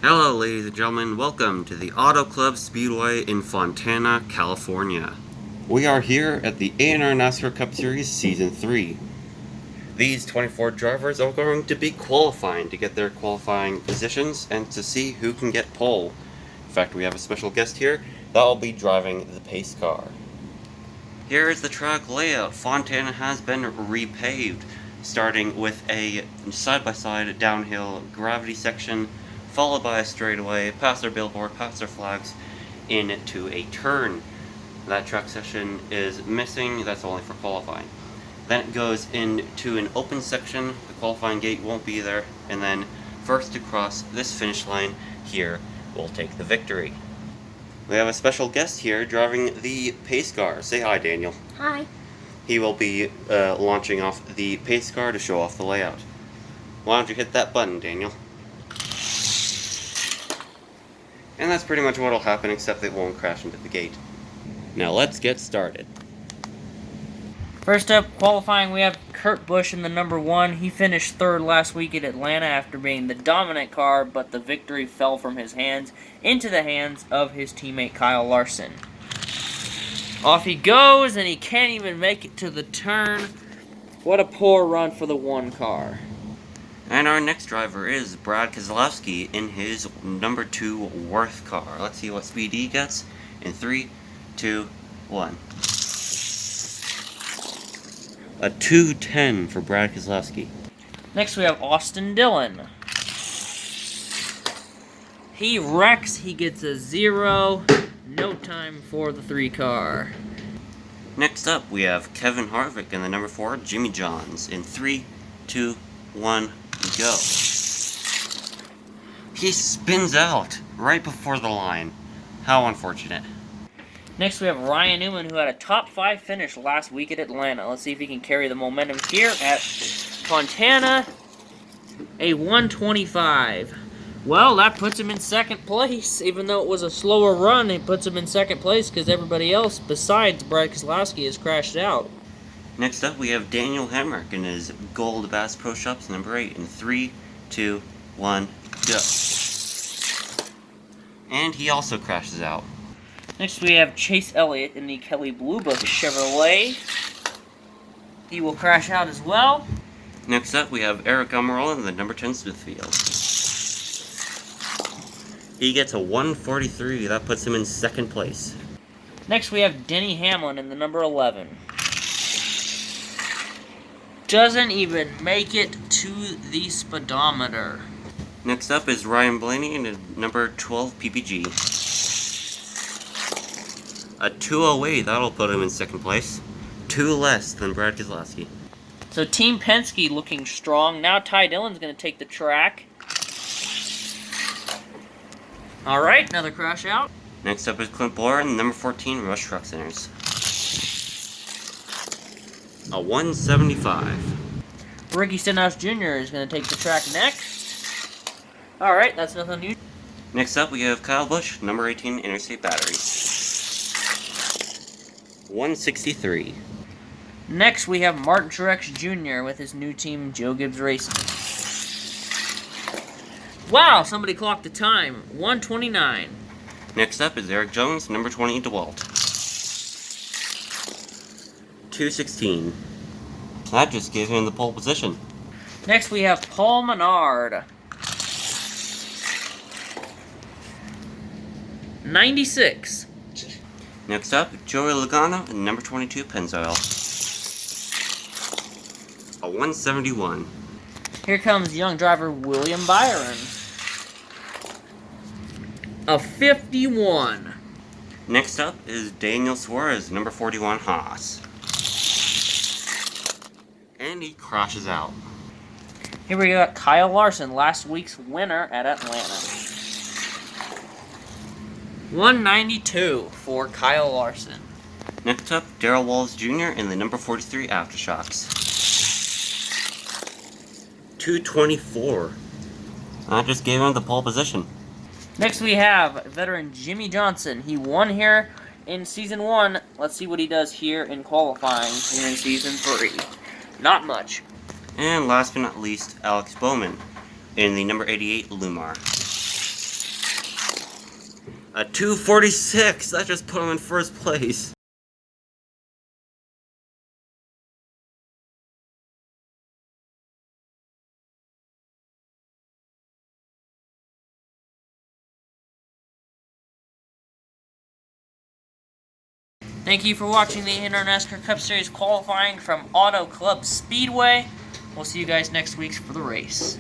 Hello ladies and gentlemen, welcome to the Auto Club Speedway in Fontana, California. We are here at the A&R NASCAR Cup Series Season 3. These 24 drivers are going to be qualifying to get their qualifying positions and to see who can get pole. In fact, we have a special guest here that will be driving the pace car. Here is the track layout. Fontana has been repaved, starting with a side-by-side downhill gravity section, followed by a straightaway, past their billboard, past their flags, into a turn. That track section is missing, that's only for qualifying. Then it goes into an open section, the qualifying gate won't be there, and then first to cross this finish line here will take the victory. We have a special guest here driving the pace car. Say hi, Daniel. Hi. He will be launching off the pace car to show off the layout. Why don't you hit that button, Daniel? And that's pretty much what will happen, except it won't crash into the gate. Now let's get started. First up, qualifying, we have Kurt Busch in the number 1. He finished 3rd last week at Atlanta after being the dominant car, but the victory fell from his hands into the hands of his teammate Kyle Larson. Off he goes, and he can't even make it to the turn. What a poor run for the 1 car. And our next driver is Brad Keselowski in his number 2 Worth car. Let's see what speed he gets in 3, 2, 1. A 2:10 for Brad Keselowski. Next we have Austin Dillon. He wrecks, he gets a 0. No time for the 3 car. Next up we have Kevin Harvick in the number 4 Jimmy Johns in 3, 2, 1, go. He spins out right before the line. How unfortunate. Next we have Ryan Newman, who had a top 5 finish last week at Atlanta. Let's see if he can carry the momentum here at Fontana. A 125. Well, that puts him in 2nd place. Even though it was a slower run, it puts him in 2nd place because everybody else besides Brad Keselowski has crashed out. Next up we have Denny Hamlin in his Gold Bass Pro Shops number 8 in 3, 2, 1, go. And he also crashes out. Next we have Chase Elliott in the Kelly Blue Book Chevrolet. He will crash out as well. Next up we have Eric Almirola in the number 10 Smithfield. He gets a 143, that puts him in 2nd place. Next we have Denny Hamlin in the number 11. Doesn't even make it to the speedometer. Next up is Ryan Blaney in the number 12 PPG. A 208, that'll put him in 2nd place. 2 less than Brad Keselowski. So Team Penske looking strong. Now Ty Dillon's going to take the track. Alright, another crash out. Next up is Clint Bowyer in the number 14 Rush Truck Centers. A 175. Ricky Stenhouse Jr. is going to take the track next. Alright, that's nothing new. Next up we have Kyle Busch, number 18 Interstate Battery. 163. Next we have Martin Truex Jr. with his new team, Joe Gibbs Racing. Wow, somebody clocked the time. 1:29. Next up is Eric Jones, number 20 DeWalt. 2:16. That just gave him the pole position. Next we have Paul Menard. 96. Next up, Joey Logano, number 22 Pennzoil. A 171. Here comes young driver William Byron. A 51. Next up is Daniel Suarez, number 41 Haas. And he crashes out. Here we got Kyle Larson, last week's winner at Atlanta. 192 for Kyle Larson. Next up, Darrell Wallace Jr. in the number 43 Aftershocks. 224. That just gave him the pole position. Next we have veteran Jimmy Johnson. He won here in Season 1. Let's see what he does here in qualifying here in Season 3. Not much. And last but not least, Alex Bowman in the number 88 Lumar. A 2:46. That just put him in first place. Thank you for watching the NASCAR Cup Series qualifying from Auto Club Speedway. We'll see you guys next week for the race.